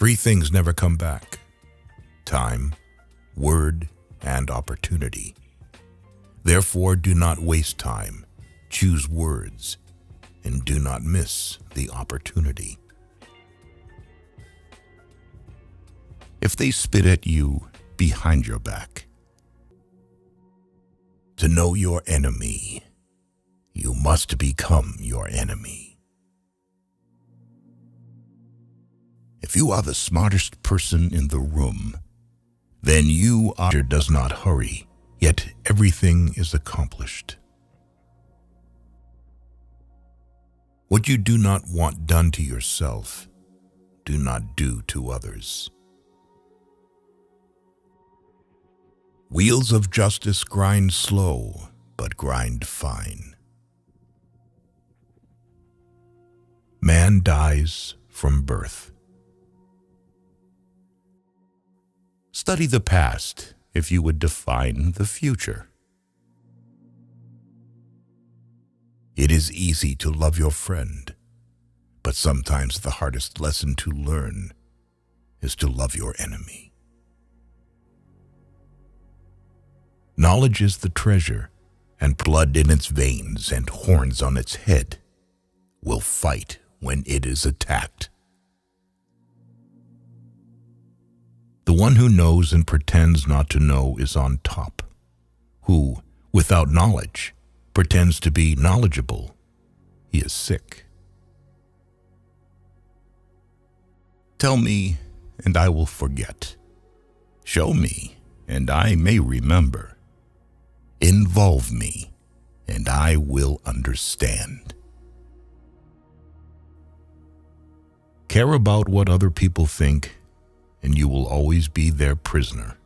Three things never come back: time, word, and opportunity. Therefore, do not waste time, choose words, and do not miss the opportunity. If they spit at you behind your back, to know your enemy, you must become your enemy. If you are the smartest person in the room, then you are does not hurry, yet everything is accomplished. What you do not want done to yourself, do not do to others. Wheels of justice grind slow, but grind fine. Man dies from birth. Study the past if you would define the future. It is easy to love your friend, but sometimes the hardest lesson to learn is to love your enemy. Knowledge is the treasure, and blood in its veins and horns on its head will fight when it is attacked. The one who knows and pretends not to know is on top, who, without knowledge, pretends to be knowledgeable. He is sick. Tell me, and I will forget. Show me, and I may remember. Involve me, and I will understand. Care about what other people think, and you will always be their prisoner.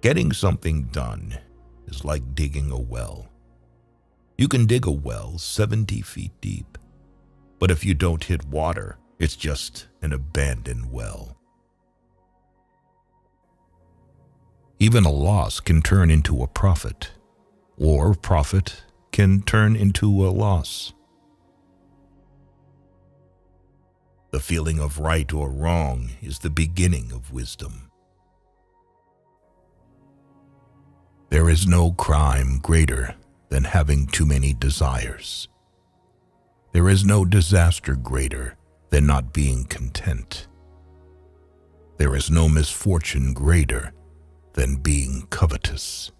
Getting something done is like digging a well. You can dig a well 70 feet deep, but if you don't hit water, it's just an abandoned well. Even a loss can turn into a profit, or profit can turn into a loss. The feeling of right or wrong is the beginning of wisdom. There is no crime greater than having too many desires. There is no disaster greater than not being content. There is no misfortune greater than being covetous.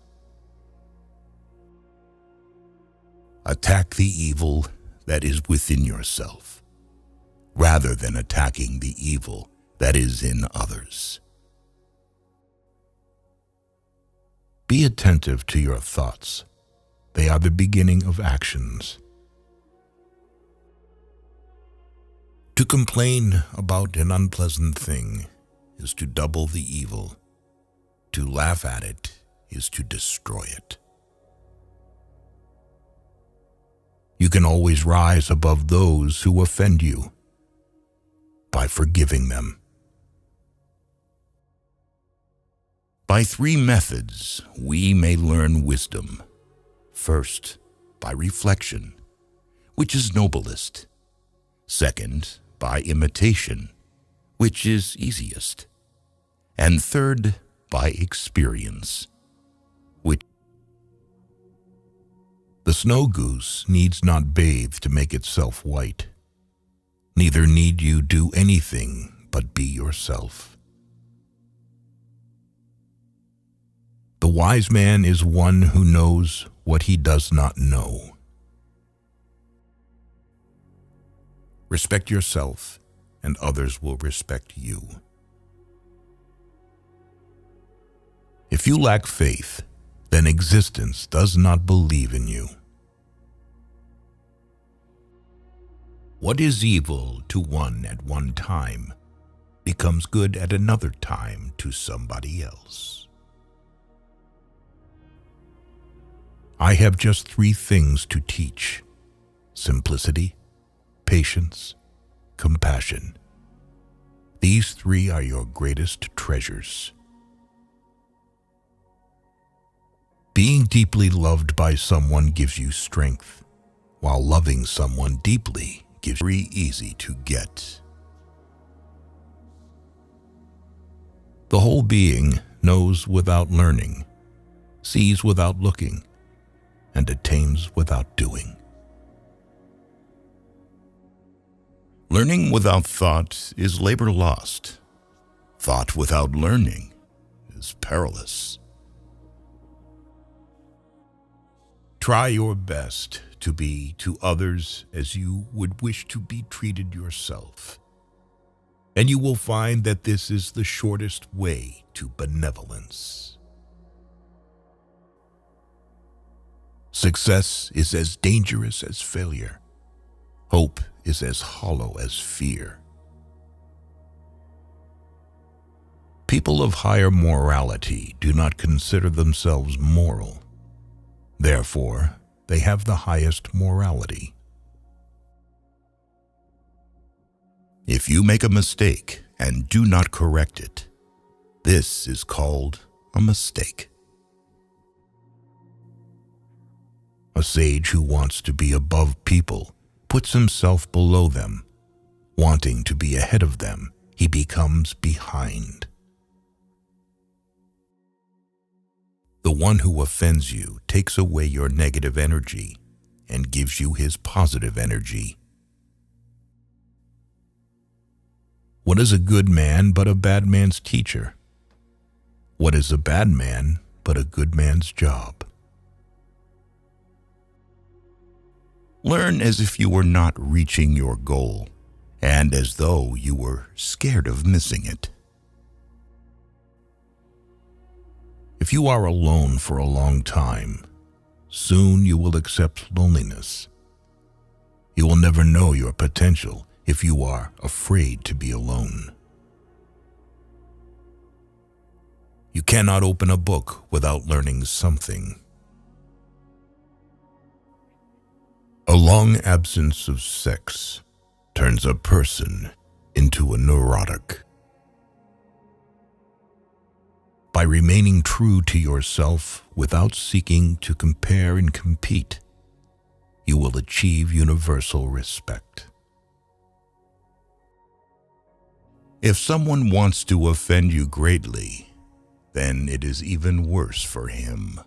Attack the evil that is within yourself, rather than attacking the evil that is in others. Be attentive to your thoughts. They are the beginning of actions. To complain about an unpleasant thing is to double the evil. To laugh at it is to destroy it. You can always rise above those who offend you by forgiving them. By three methods, we may learn wisdom. First, by reflection, which is noblest. Second, by imitation, which is easiest. And third, by experience, which the snow goose needs not bathe to make itself white. Neither need you do anything but be yourself. The wise man is one who knows what he does not know. Respect yourself, and others will respect you. If you lack faith, then existence does not believe in you. What is evil to one at one time becomes good at another time to somebody else. I have just three things to teach: simplicity, patience, compassion. These three are your greatest treasures. Being deeply loved by someone gives you strength, while loving someone deeply gives very easy to get The whole being knows without learning, sees without looking, and attains without doing. Learning without thought is labor lost. Thought without learning is perilous. Try your best to be to others as you would wish to be treated yourself, and you will find that this is the shortest way to benevolence. Success is as dangerous as failure. Hope is as hollow as fear. People of higher morality do not consider themselves moral. Therefore, they have the highest morality. If you make a mistake and do not correct it, this is called a mistake. A sage who wants to be above people puts himself below them. Wanting to be ahead of them, he becomes behind. The one who offends you takes away your negative energy and gives you his positive energy. What is a good man but a bad man's teacher? What is a bad man but a good man's job? Learn as if you were not reaching your goal, and as though you were scared of missing it. If you are alone for a long time, soon you will accept loneliness. You will never know your potential if you are afraid to be alone. You cannot open a book without learning something. A long absence of sex turns a person into a neurotic. By remaining true to yourself without seeking to compare and compete, you will achieve universal respect. If someone wants to offend you greatly, then it is even worse for him.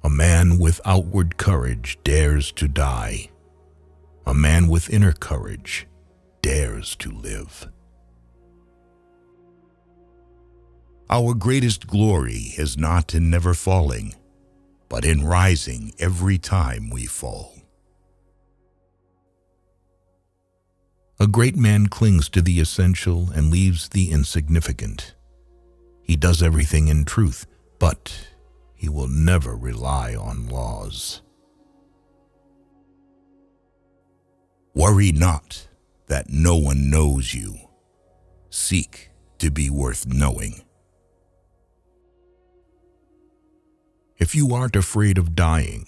A man with outward courage dares to die. A man with inner courage dares to live. Our greatest glory is not in never falling, but in rising every time we fall. A great man clings to the essential and leaves the insignificant. He does everything in truth, but he will never rely on laws. Worry not that no one knows you. Seek to be worth knowing. If you aren't afraid of dying,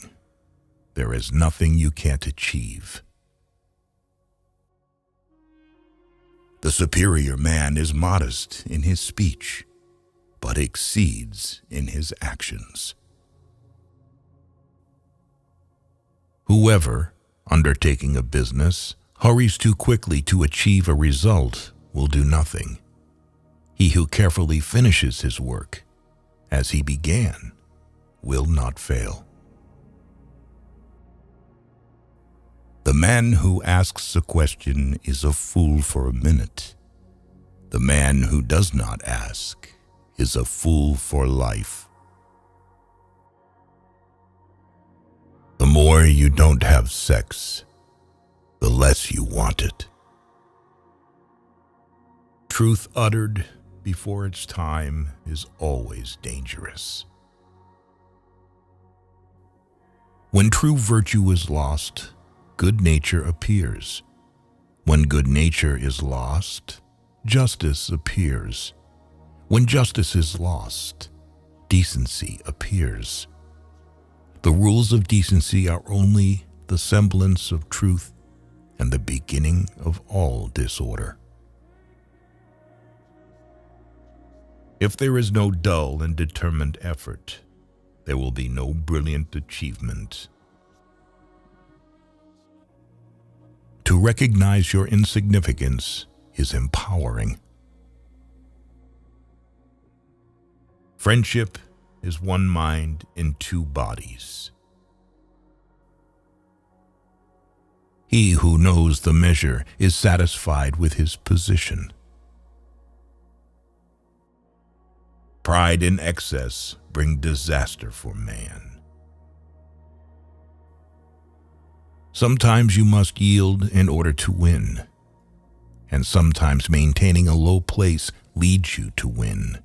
there is nothing you can't achieve. The superior man is modest in his speech, but exceeds in his actions. Whoever, undertaking a business, hurries too quickly to achieve a result will do nothing. He who carefully finishes his work, as he began, will not fail. The man who asks a question is a fool for a minute. The man who does not ask is a fool for life. The more you don't have sex, the less you want it. Truth uttered before its time is always dangerous. When true virtue is lost, good nature appears. When good nature is lost, justice appears. When justice is lost, decency appears. The rules of decency are only the semblance of truth and the beginning of all disorder. If there is no dull and determined effort, there will be no brilliant achievement. To recognize your insignificance is empowering. Friendship is one mind in two bodies. He who knows the measure is satisfied with his position. Pride and excess bring disaster for man. Sometimes you must yield in order to win, and sometimes maintaining a low place leads you to win.